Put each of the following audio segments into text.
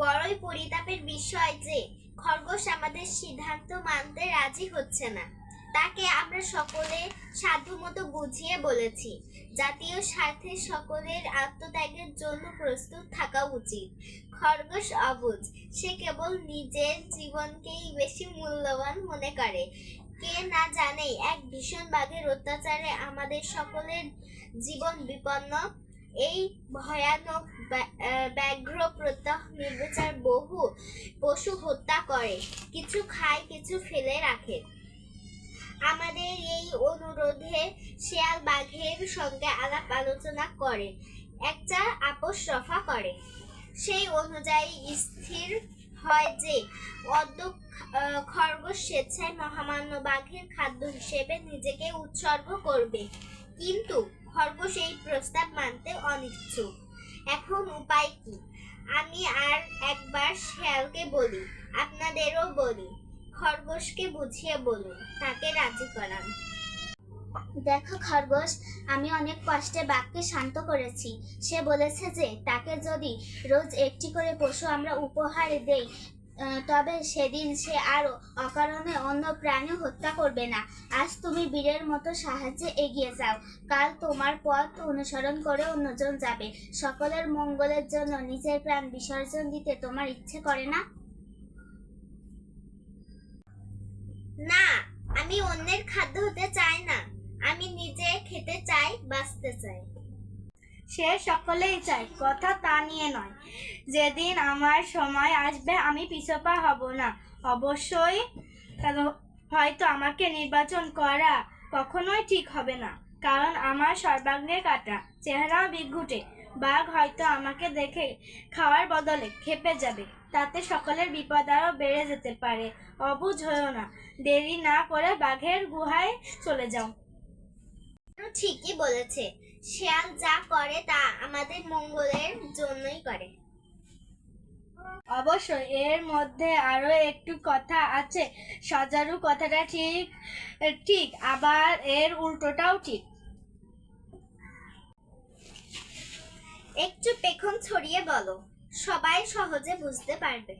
বড়ই পরিতাপের বিষয় যে খরগোশ আমাদের সিদ্ধান্ত মানতে রাজি হচ্ছে না। তাকে আমরা সকলে সাধ্যমতো বুঝিয়ে বলেছি, জাতীয় স্বার্থে সকলের আত্মত্যাগের জন্য প্রস্তুত থাকা উচিত। খরগোশ অবুঝ, সে কেবল নিজের জীবনকেই বেশি মূল্যবান মনে করে। কে না জানে এক ভীষণ বাঘের অত্যাচারে আমাদের সকলের জীবন বিপন্ন। এই ভয়ানক ব্যাঘ্র প্রত্যহ নির্বিচার বহু পশু হত্যা করে, কিছু খায়, কিছু ফেলে রাখে। আমাদের এই অনুরোধে শেয়াল বাঘের সঙ্গে আলাপ আলোচনা করে, একটা আপোষ রফা করে। সেই অনুযায়ী স্থির হয় যে অদ্য খরগোশ স্বেচ্ছায় মহামান্য বাঘের খাদ্য হিসেবে নিজেকে উৎসর্গ করবে। কিন্তু খরগোশ এই প্রস্তাব মানতে অনিচ্ছুক। এখন উপায় কি? আমি আর একবার শেয়ালকে বলি, আপনাদেরও বলি, খরগোশকে বুঝিয়ে বলুন, তাকে রাজি করান। দেখো খরগোশ, আমি অনেক কষ্টে বাঘকে শান্ত করেছি। সে বলেছে যে তাকে যদি রোজ একটি করে পশু আমরা উপহার দেই, তবে সেদিন সে আর অকারণে অন্য প্রাণী হত্যা করবে না। আজ তুমি বীরের মতো সাহায্যে এগিয়ে যাও, কাল তোমার পথ অনুসরণ করে অন্যজন যাবে। সকলের মঙ্গলের জন্য নিজের প্রাণ বিসর্জন দিতে তোমার ইচ্ছে করে না? না, আমি অন্যের খাদ্য হতে চাই না। আমি নিজে খেতে চাই, বাঁচতে চাই। সে সকলেই চায়, কথা তা নিয়ে নয়। যেদিন আমার সময় আসবে আমি পিছপা হব না। অবশ্যই হয়তো আমাকে নির্বাচন করা কখনোই ঠিক হবে না, কারণ আমার সর্বাঙ্গে কাটা, চেহারাও বিঘুটে। বাঘ হয়তো আমাকে দেখে খাওয়ার বদলে খেপে যাবে, তাতে সকলের বিপদ আরও বেড়ে যেতে পারে। অবুঝ হয়েও না, দেরি না করে বাঘের গুহায় চলে যাও। ঠিকই বলেছে, শেয়াল যা করে তা আমাদের মঙ্গলের জন্যই করে। অবশ্যই এর মধ্যে আরো একটু কথা আছে। সজারু কথাটা ঠিক ঠিক আবার এর উল্টোটাও ঠিক। একটু পেখম ছড়িয়ে বলো, সবাই সহজে বুঝতে পারবে।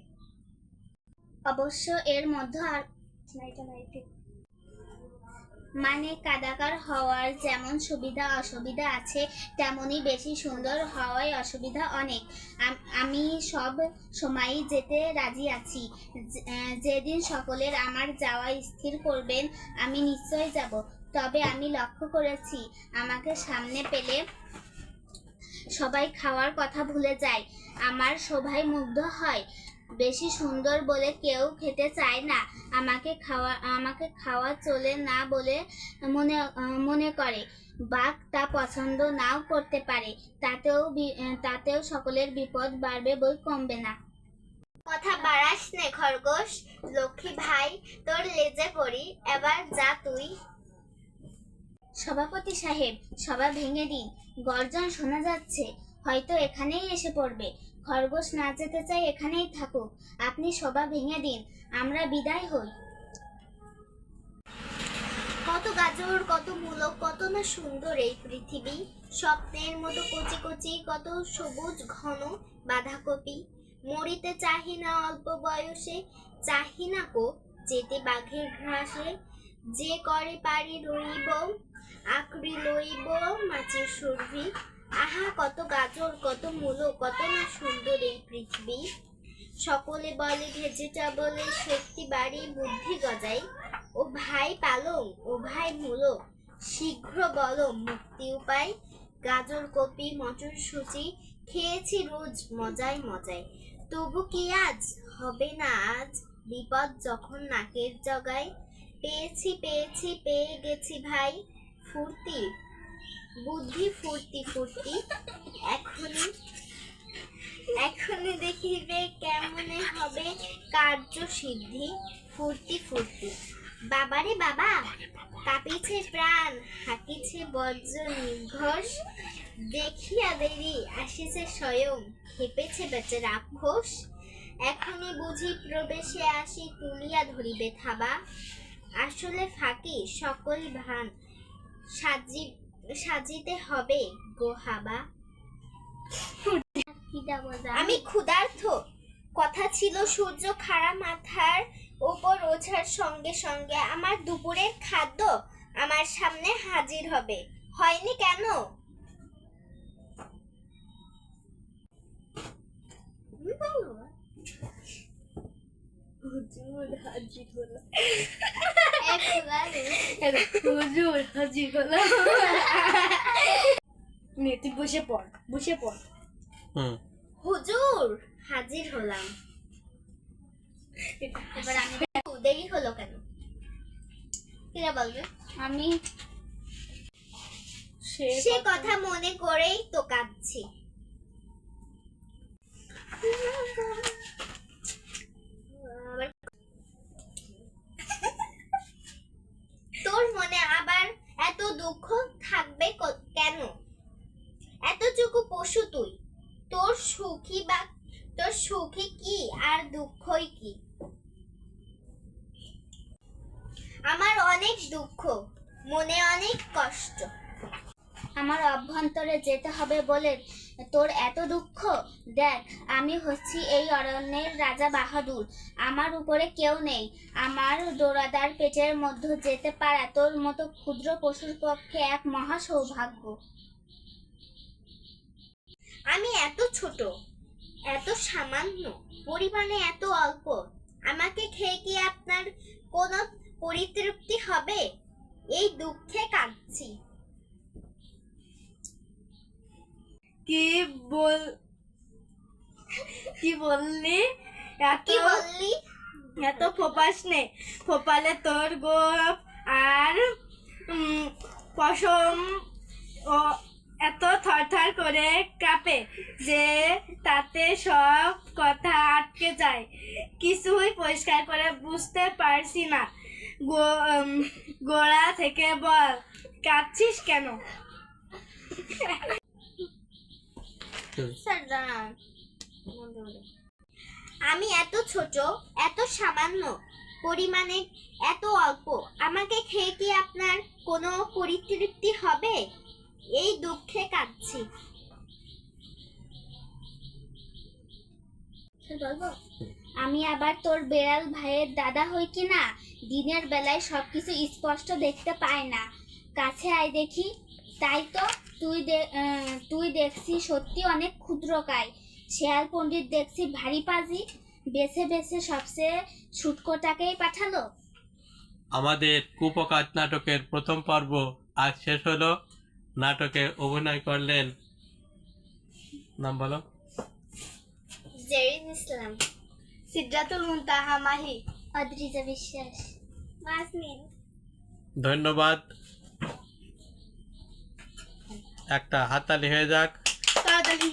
অবশ্য এর মধ্যে আর মানে কাদাকার হওয়ার যেমন সুবিধা অসুবিধা আছে, তেমনি বেশি সুন্দর হওয়ায় অসুবিধা অনেক। আমি সব সময়ই যেতে রাজি আছি। যেদিন সকলের আমার যাওয়া স্থির করবেন আমি নিশ্চয় যাব। তবে আমি লক্ষ্য করেছি, আমাকে সামনে পেলে সবাই খাওয়ার কথা ভুলে যায়, আমার শোভায় মুগ্ধ হয়। বেশি সুন্দর বলে কেউ খেতে চায় না, আমাকে খাওয়া চলে না বলে মনে করে। বাঘ তা পছন্দ নাও করতে পারে, তাতেও সকলের বিপদ বাড়বে বই কমবে না। কথা বাড়াস নে খরগোশ, লক্ষ্মী ভাই তোর লেজে পড়ি, এবার যা তুই। সভাপতি সাহেব, সভা ভেঙে দিন, গর্জন শোনা যাচ্ছে, হয়তো এখানেই এসে পড়বে। খরগোশ না যেতে চাই, এখানেই থাকুক। আপনি সভা ভেঙে দিন, আমরা বিদায় হই। কত গাজর, কত মূলো, কত না সুন্দর এই পৃথিবী। স্বপ্নের মতো কচি কচি কত সবুজ ঘন বাঁধাকপি। মরিতে চাহি না অল্প বয়সে, চাহি না কো যেতে বাঘের ঘাসে। যে করে পারি রইব, আঁকড়ি লইব মাছের সুরভি। আহা কত গাজর, কত মূলো, কত না সুন্দর এই পৃথিবী। সকলে বলে ভেজিটেবলে শক্তি বাড়ি, বুদ্ধি গজাই। ও ভাই পালং, ও ভাই মূলো, শীঘ্র বলো মুক্তি উপায়। গাজর, কপি, মটরশুঁটি খেয়েছি রোজ মজায় মজায়, তবু কি আজ হবে না আজ বিপদ যখন নাকের জগায়। পেয়েছি পেয়েছি পেয়ে গেছি ভাই, ফুর্তি বুদ্ধি ফুর্তি ফুর্তি। এখনই দেখিবে কেমনে হবে কার্য সিদ্ধি, ফুর্তি ফুর্তি। বাবারে বাবা, কাঁপিছে প্রাণ, হাঁকিছে বজ্র নির্ঘোষ। দেখিয়া দেরি আসিছে স্বয়ং, খেপেছে বেচে রাক্ষস। এখনই বুঝি প্রবেশে আসি, তুলিয়া ধরিবে থাবা। আসলে ফাঁকি সকল ভান, সাজিতে হবে গোহাবা। আমি ক্ষুধার্ত, কথা ছিল সূর্য খাড়া মাথার ওপর ওঠার সঙ্গে সঙ্গে আমার দুপুরের খাদ্য আমার সামনে হাজির হবে। হয়নি কেন? হুজুর হাজির হলো। একবারে। হুজুর হাজির হলো। নে তুই বসে পড়, বসে পড়। হুজুর হাজির হলাম। এবার আমি দেরি হলো কেন? কিরা বলবে? আমি সে কথা মনে করেই তো কাঁদছি। তোর মনে আবার এত দুঃখ থাকবে কেন? এতটুকু পশু তুই, তোর সুখী কি আর দুঃখই কি? আমার অনেক দুঃখ, মনে অনেক কষ্ট। আমার অভ্যন্তরে যেতে হবে বলে তোর এত দুঃখ? দেখ, আমি হচ্ছি এই অরণ্যের রাজা বাহাদুর। আমার উপরে কেউ নেই। আমার দৌড়াদার পেটের মধ্যে যেতে পারা তোর মতো ক্ষুদ্র পশুর পক্ষে এক মহা সৌভাগ্য। আমি এত ছোট, এত সামান্য, পরিমাণে এত অল্প। আমাকে খেয়ে কি আপনার কোনো পরিতৃপ্তি হবে? এই দুঃখে কাঁদছি। কি বললি? কি বললি? এত ফোপাস নে, ফোপালে তোর গোপ আর পশম ও এত থরথর করে কাঁপে যে তাতে সব কথা আটকে যায়। কিছুই পরিষ্কার করে বুঝতে পারছি না। গোড়া থেকে বল, কাঁদছিস কেন? আমি এত ছোট, এত সামান্য, পরিমাণে এত অল্প। আমাকে খেয়ে কি আপনার কোনো পরিতৃপ্তি হবে? এই দুঃখে কাঁদছি। আমি আবার তোর বেড়াল ভাইয়ের দাদা হই কি না? দিনের বেলায় সবকিছু স্পষ্ট দেখতে পাই না। কাছে আয় দেখি। তাই তো, তুই দেখছি সত্যি অনেক ক্ষুদ্রকায়। শেয়াল পণ্ডিত দেখছি ভারী পাজি। বেছে বেছে সবচেয়ে ছুটকোটাকেই পাঠালো। আমাদের কুপকাত নাটকের প্রথম পর্ব আজ শেষ হলো। নাটকে অভিনয় করলেন, নাম বলো। জেরিন ইসলাম, সিদ্রাতুল মুনতাহা মাহি, অদ্রিজা বিশ্বাস, মাজনিন। ধন্যবাদ। একটা হাততালি হয়ে যাক। তাড়াতাড়ি